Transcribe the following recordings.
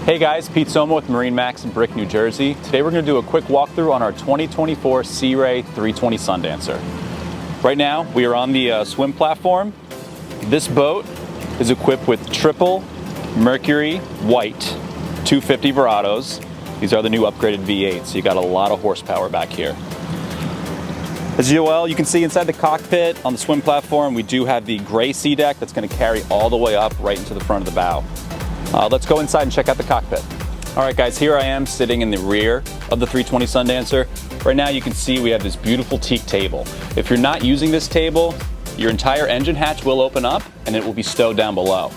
Hey guys, Pete Soma with MarineMax Brick, New Jersey. Today we're going to do a quick walkthrough on our 2024 Sea Ray 320 Sundancer. Right now we are on the swim platform. This boat is equipped with triple Mercury white 250 Verados. These are the new upgraded V8s, so you got a lot of horsepower back here. As you can see inside the cockpit on the swim platform, we do have the gray sea deck that's going to carry all the way up right into the front of the bow. Let's go inside and check out the cockpit. All right guys, here I am sitting in the rear of the 320 Sundancer. Right now you can see we have this beautiful teak table. If you're not using this table, your entire engine hatch will open up and it will be stowed down below.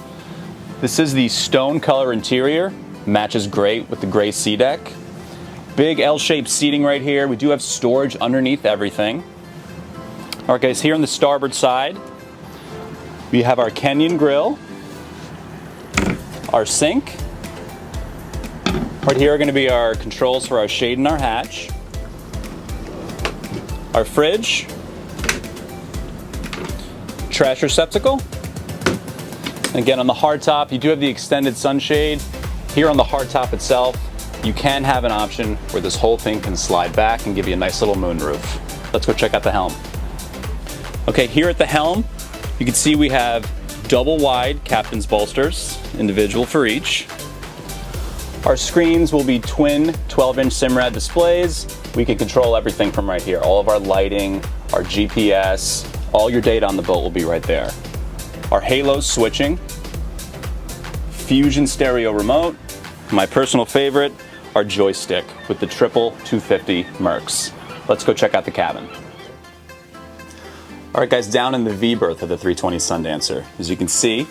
This is the stone color interior, matches great with the gray sea deck. Big L-shaped seating right here. We do have storage underneath everything. All right guys, here on the starboard side, we have our Kenyon grill, our sink. Right here are going to be our controls for our shade and our hatch. Our fridge. Trash receptacle. And again, on the hardtop, you do have the extended sunshade. Here on the hardtop itself, you can have an option where this whole thing can slide back and give you a nice little moonroof. Let's go check out the helm. Okay, here at the helm, you can see we have double wide captain's bolsters, individual for each. Our screens will be twin 12-inch Simrad displays. We can control everything from right here. All of our lighting, our GPS, all your data on the boat will be right there. Our halo switching, Fusion stereo remote, my personal favorite, our joystick with the triple 250 Mercs. Let's go check out the cabin. All right guys, down in the V berth of the 320 Sundancer, as you can see,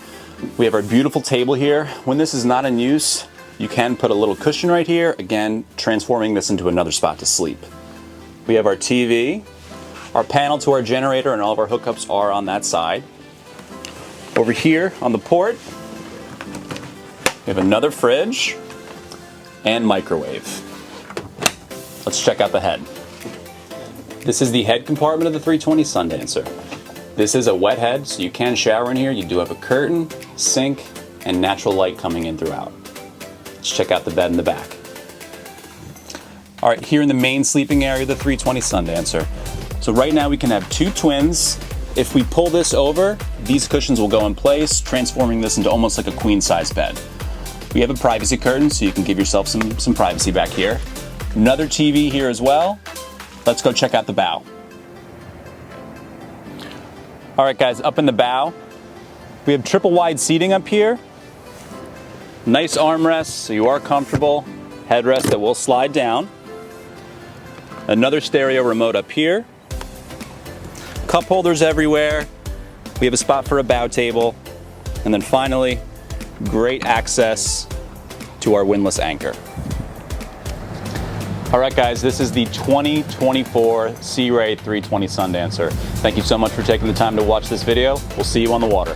we have our beautiful table here. When this is not in use, you can put a little cushion right here, again, transforming this into another spot to sleep. We have our TV, our panel to our generator, and all of our hookups are on that side. Over here on the port, we have another fridge and microwave. Let's check out the head. This is the head compartment of the 320 Sundancer. This is a wet head, so you can shower in here. You do have a curtain, sink, and natural light coming in throughout. Let's check out the bed in the back. All right, here in the main sleeping area of the 320 Sundancer. So right now we can have two twins. If we pull this over, these cushions will go in place, transforming this into almost like a queen size bed. We have a privacy curtain, so you can give yourself some privacy back here. Another TV here as well. Let's go check out the bow. All right guys, up in the bow, we have triple wide seating up here. Nice armrests, so you are comfortable. Headrest that will slide down. Another stereo remote up here. Cup holders everywhere. We have a spot for a bow table. And then finally, great access to our windlass anchor. All right guys, this is the 2024 Sea Ray 320 Sundancer. Thank you so much for taking the time to watch this video. We'll see you on the water.